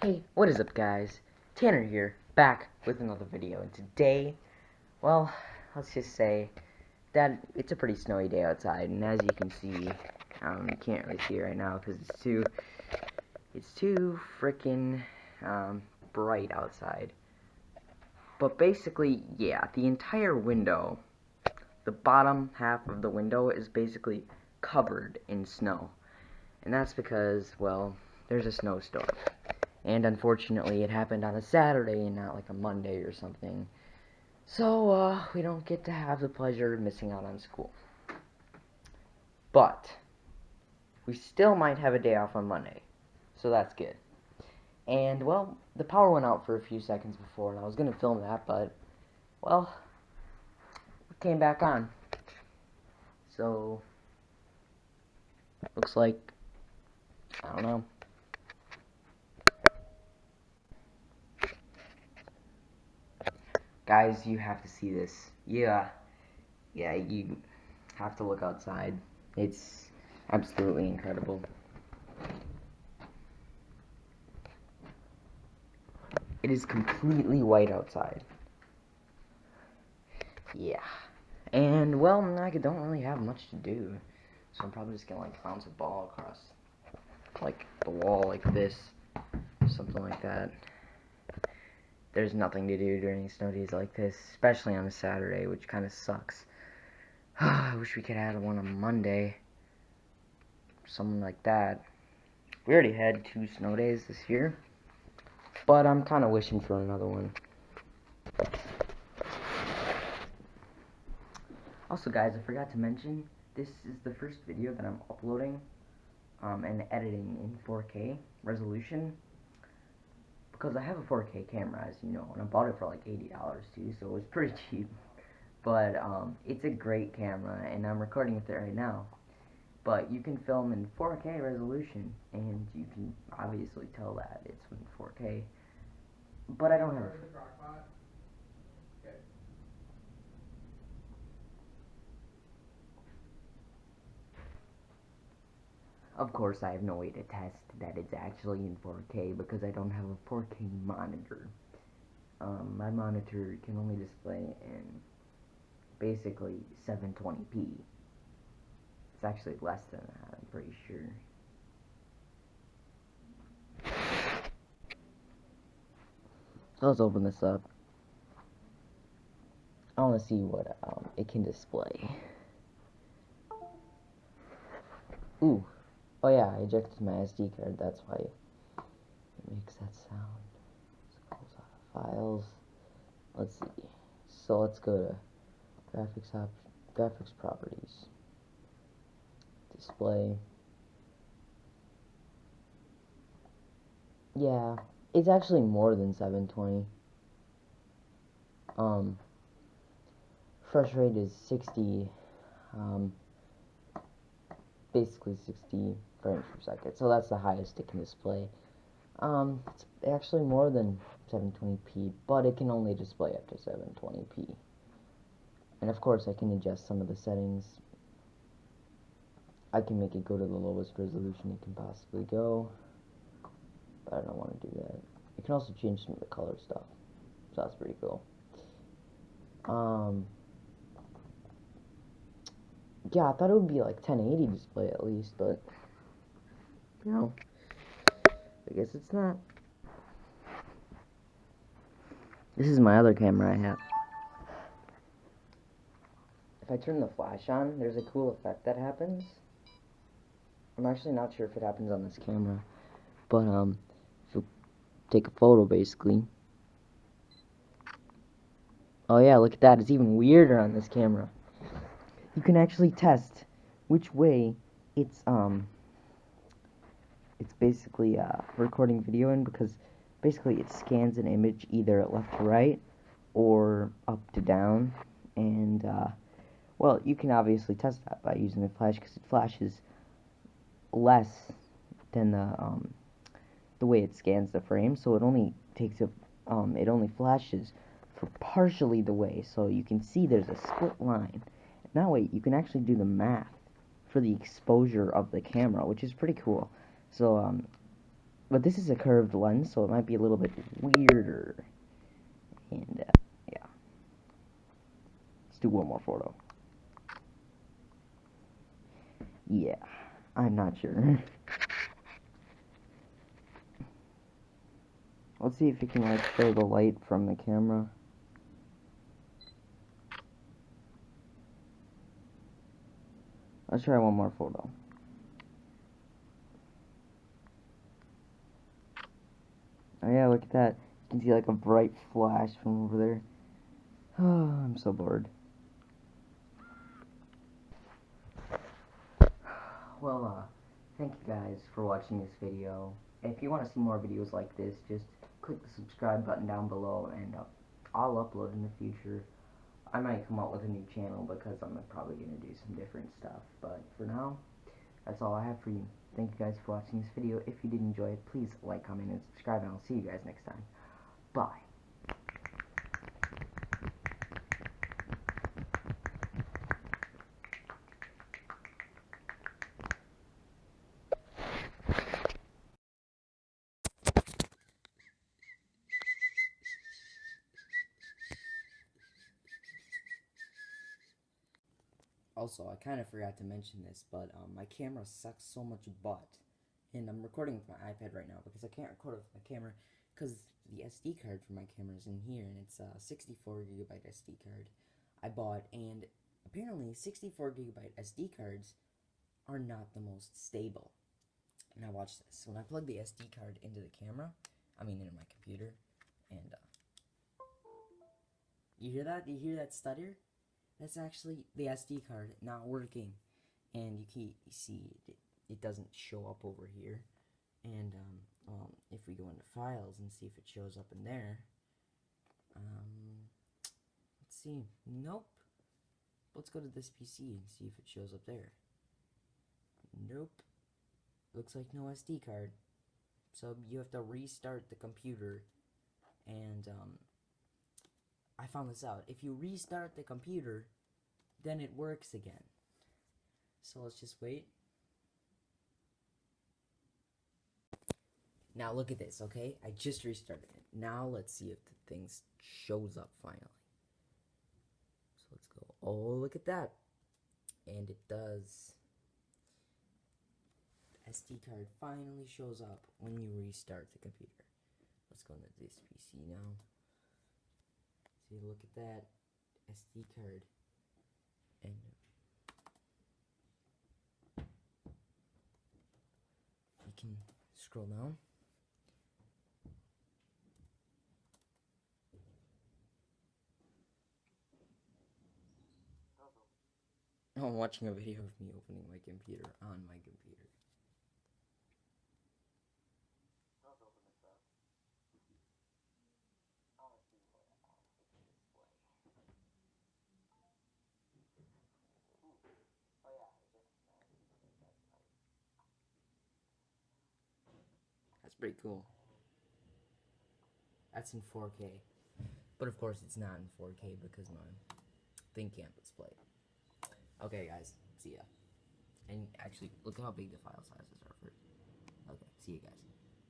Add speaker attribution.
Speaker 1: Hey, what is up guys? Tanner here, back with another video, and today, well, let's just say that it's a pretty snowy day outside, and as you can see, you can't really see it right now because it's too freaking bright outside. But basically, yeah, the entire window, the bottom half of the window is basically covered in snow, and that's because, well, there's a snowstorm. And unfortunately, it happened on a Saturday and not like a Monday or something. So, we don't get to have the pleasure of missing out on school. But, we still might have a day off on Monday. So that's good. And, well, the power went out for a few seconds before, and I was going to film that, but, well, it came back on. So, looks like, I don't know. Guys, you have to see this. Yeah, you have to look outside. It's absolutely incredible. It is completely white outside. Yeah. And, well, I don't really have much to do. So I'm probably just gonna, like, bounce a ball across, like, the wall like this. Something like that. There's nothing to do during snow days like this, especially on a Saturday, which kind of sucks. I wish we could have one on Monday. Something like that. We already had 2 snow days this year, but I'm kind of wishing for another one. Also, guys, I forgot to mention, this is the first video that I'm uploading and editing in 4K resolution, because I have a 4K camera, as you know, and I bought it for like $80 too, so it was pretty cheap. But it's a great camera, and I'm recording with it right now. But you can film in 4K resolution, and you can obviously tell that it's in 4K. But I don't have. Of course, I have no way to test that it's actually in 4K because I don't have a 4K monitor. My monitor can only display in basically 720p. It's actually less than that, I'm pretty sure. So let's open this up. I want to see what it can display. Ooh. Oh yeah, I ejected my SD card, that's why it makes that sound. Let's close out of files. Let's see. So let's go to graphics properties. Display. Yeah, it's actually more than 720. Refresh rate is 60, basically 60 frames per second. So that's the highest it can display. It's actually more than 720p, but it can only display up to 720p. And of course, I can adjust some of the settings. I can make it go to the lowest resolution it can possibly go, but I don't want to do that. You can also change some of the color stuff, so that's pretty cool. Yeah, I thought it would be like 1080 display at least, but you know, I guess it's not. This is my other camera I have. If I turn the flash on, there's a cool effect that happens. I'm actually not sure if it happens on this camera, but if you take a photo basically. Oh yeah, look at that, it's even weirder on this camera. You can actually test which way it's basically recording video in, because basically it scans an image either left to right or up to down, and well, you can obviously test that by using the flash, because it flashes less than the way it scans the frame, so it only takes it only flashes for partially the way, so you can see there's a split line. And that way you can actually do the math for the exposure of the camera, which is pretty cool. So But this is a curved lens, so it might be a little bit weirder. And, yeah. Let's do one more photo. Yeah, I'm not sure. Let's see if we can, like, show the light from the camera. Let's try one more photo. Oh yeah, look at that. You can see like a bright flash from over there. Oh, I'm so bored. Well, thank you guys for watching this video. If you want to see more videos like this, just click the subscribe button down below, and I'll upload in the future. I might come up with a new channel because I'm probably going to do some different stuff. But for now, that's all I have for you. Thank you guys for watching this video. If you did enjoy it, please like, comment, and subscribe, and I'll see you guys next time. Bye. Also, I kind of forgot to mention this, but my camera sucks so much butt. And I'm recording with my iPad right now because I can't record with my camera because the SD card for my camera is in here, and it's a 64GB SD card I bought. And apparently 64GB SD cards are not the most stable. Now watch this. When I plug the SD card into the camera, into my computer, and you hear that? You hear that stutter? That's actually the SD card not working, and you see it doesn't show up over here. And if we go into files and see if it shows up in there, let's see. Nope. Let's go to this PC and see if it shows up there. Nope. Looks like no SD card. So you have to restart the computer, and I found this out. If you restart the computer, then it works again. So let's just wait. Now look at this, okay? I just restarted it. Now let's see if the thing shows up finally. So let's go. Oh, look at that. And it does. The SD card finally shows up when you restart the computer. Let's go into this PC now. See, look at that SD card. And you can scroll down. I'm watching a video of me opening my computer on my computer. That's pretty cool. That's in 4K. But of course it's not in 4K because my thing can't display. Okay guys, see ya. And actually, look how big the file sizes are for. Okay, see you guys.